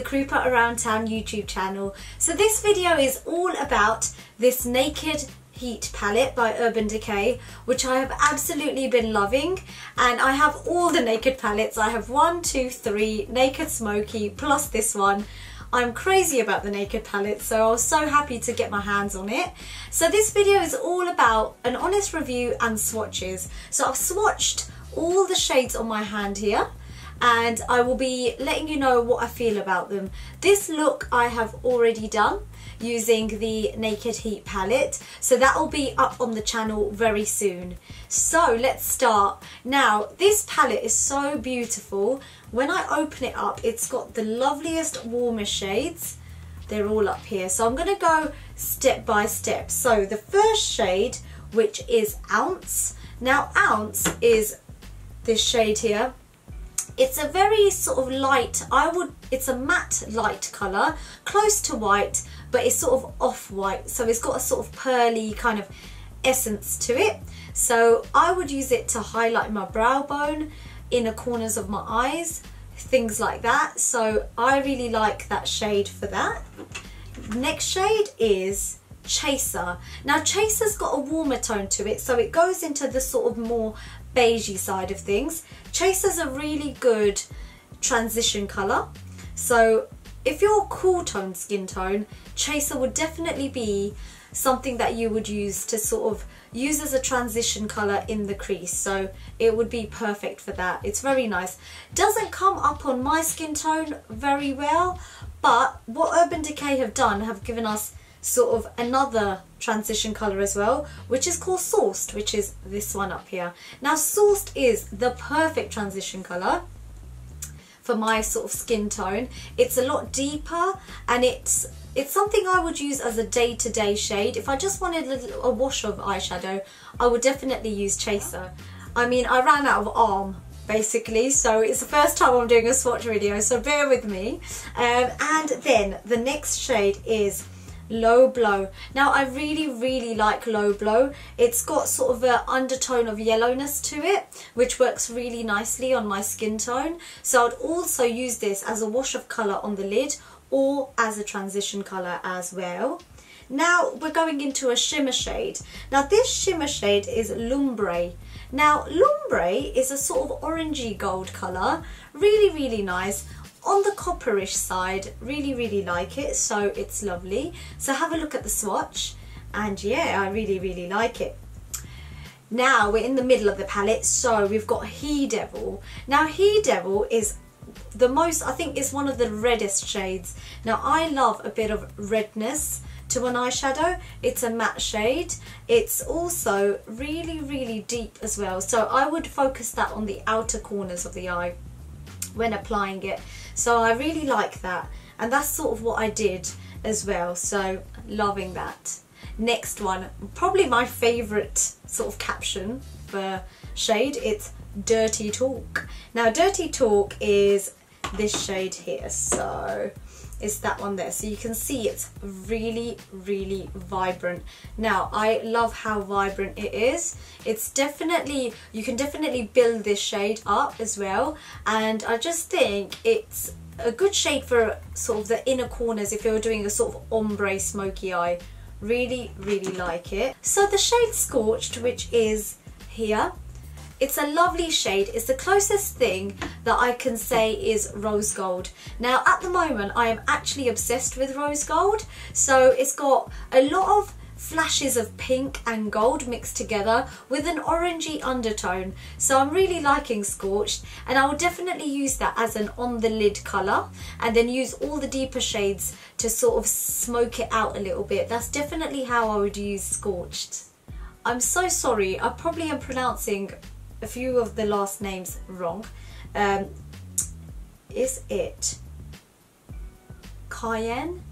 the Krupa Around Town YouTube channel. So this video is all about this Naked Heat palette by Urban Decay, which I have absolutely been loving, and I have all the Naked palettes. I have 1, 2, 3 Naked Smoky plus this one. I'm crazy about the Naked palette, so I was so happy to get my hands on it. So this video is all about an honest review and swatches. So I've swatched all the shades on my hand here, and I will be letting you know what I feel about them. This look I have already done using the Naked Heat palette, so that will be up on the channel very soon. So let's start. Now this palette is so beautiful. When I open it up, it's got the loveliest, warmest shades. They're all up here, so I'm going to go step by step. So the first shade, which is Ounce. Now Ounce is this shade here. It's a very sort of light, it's a matte light colour, close to white, but it's sort of off-white, so it's got a sort of pearly kind of essence to it. So I would use it to highlight my brow bone, inner corners of my eyes, things like that. So I really like that shade for that. Next shade is Chaser. Now Chaser's got a warmer tone to it, so it goes into the sort of more beigey side of things. Chaser's a really good transition colour, so if you're cool tone skin tone, Chaser would definitely be something that you would use to sort of use as a transition colour in the crease, so it would be perfect for that. It's very nice. Doesn't come up on my skin tone very well, but what Urban Decay have done, have given us sort of another transition colour as well, which is called Sourced, which is this one up here. Now Sourced is the perfect transition colour for my sort of skin tone. It's a lot deeper, and it's something I would use as a day-to-day shade. If I just wanted a wash of eyeshadow, I would definitely use Chaser. I mean, I ran out of arm basically, so it's the first time I'm doing a swatch video, so bear with me. And then the next shade is Low Blow. Now I really like Low Blow. It's got sort of an undertone of yellowness to it, which works really nicely on my skin tone. So I'd also use this as a wash of colour on the lid, or as a transition colour as well. Now we're going into a shimmer shade. Now this shimmer shade is Lumbre. Now Lumbre is a sort of orangey gold colour, really nice. On the copperish side, really like it, so it's lovely. So have a look at the swatch, and yeah, I really like it. Now we're in the middle of the palette, so we've got He Devil. Now He Devil is the most, I think it's one of the reddest shades. Now I love a bit of redness to an eyeshadow. It's a matte shade. It's also really deep as well, so I would focus that on the outer corners of the eye when applying it. So I really like that, and that's sort of what I did as well, so loving that. Next one, probably my favourite sort of caption for shade, it's Dirty Talk. Now Dirty Talk is this shade here, so it's that one there. So you can see it's really vibrant. Now I love how vibrant it is. It's definitely, you can definitely build this shade up as well, and I just think it's a good shade for sort of the inner corners if you're doing a sort of ombre smoky eye. Really like it. So the shade Scorched, which is here, it's a lovely shade. It's the closest thing that I can say is rose gold. Now at the moment I am actually obsessed with rose gold. So it's got a lot of flashes of pink and gold mixed together with an orangey undertone. So I'm really liking Scorched, and I will definitely use that as an on the lid colour, and then use all the deeper shades to sort of smoke it out a little bit. That's definitely how I would use Scorched. I'm so sorry, I probably am pronouncing a few of the last names wrong. Is it Cayenne?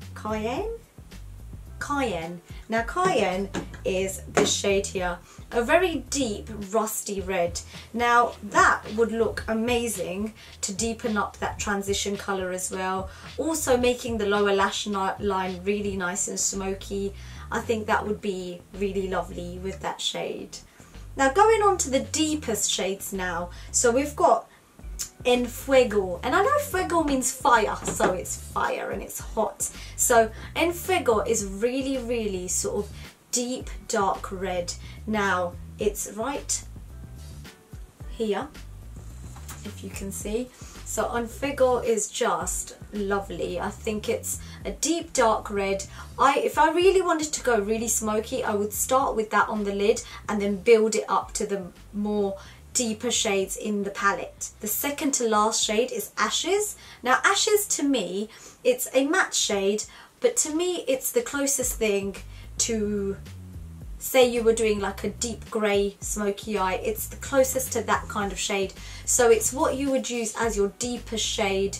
Now Cayenne is this shade here, a very deep rusty red. Now that would look amazing to deepen up that transition colour as well, also making the lower lash line really nice and smoky. I think that would be really lovely with that shade. Now going on to the deepest shades now, so we've got En Fuego. And I know fuego means fire, so it's fire and it's hot. So En Fuego is really, really sort of deep dark red. Now it's right here, if you can see. So En Fuego is just lovely. I think it's a deep dark red. If I really wanted to go really smoky, I would start with that on the lid and then build it up to the more deeper shades in the palette. The second to last shade is Ashes. Now Ashes, to me, it's a matte shade, but to me it's the closest thing to, say you were doing like a deep grey smoky eye, it's the closest to that kind of shade. So it's what you would use as your deepest shade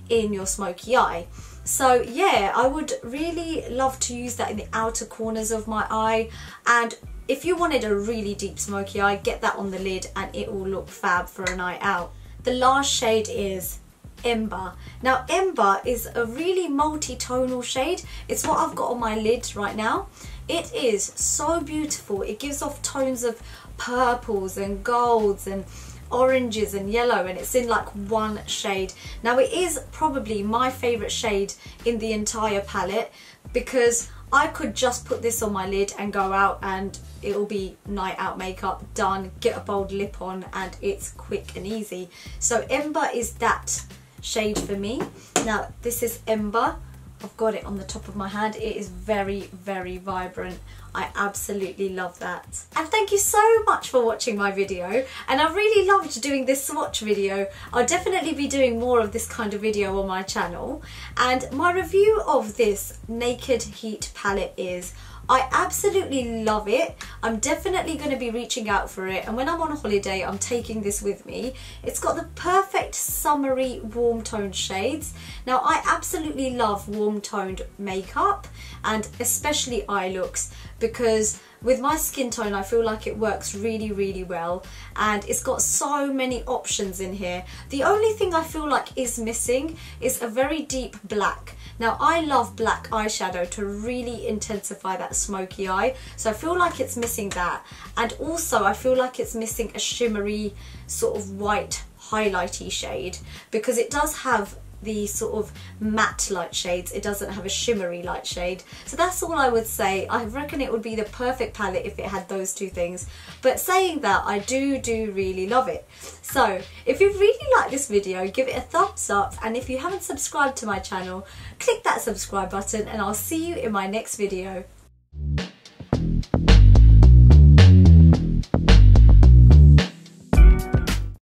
in your smoky eye. So yeah, I would really love to use that in the outer corners of my eye. And if you wanted a really deep smoky eye, get that on the lid and it will look fab for a night out. The last shade is Ember. Now Ember is a really multi-tonal shade. It's what I've got on my lid right now. It is so beautiful. It gives off tones of purples and golds and oranges and yellow, and it's in like one shade. Now it is probably my favourite shade in the entire palette, because I could just put this on my lid and go out and it'll be night out makeup done, get a bold lip on, and it's quick and easy. So Ember is that shade for me. Now this is Ember. I've got it on the top of my hand. It is very, very vibrant. I absolutely love that. And thank you so much for watching my video. And I really loved doing this swatch video. I'll definitely be doing more of this kind of video on my channel. And my review of this Naked Heat palette is, I absolutely love it. I'm definitely going to be reaching out for it, and when I'm on holiday I'm taking this with me. It's got the perfect summery warm toned shades. Now I absolutely love warm toned makeup, and especially eye looks, because with my skin tone I feel like it works really, really well, and it's got so many options in here. The only thing I feel like is missing is a very deep black. Now I love black eyeshadow to really intensify that smoky eye, so I feel like it's missing that. And also I feel like it's missing a shimmery sort of white highlighty shade, because it does have the sort of matte light shades, it doesn't have a shimmery light shade. So that's all I would say. I reckon it would be the perfect palette if it had those two things. But saying that, I do really love it. So if you really like this video, give it a thumbs up, and if you haven't subscribed to my channel, click that subscribe button, and I'll see you in my next video.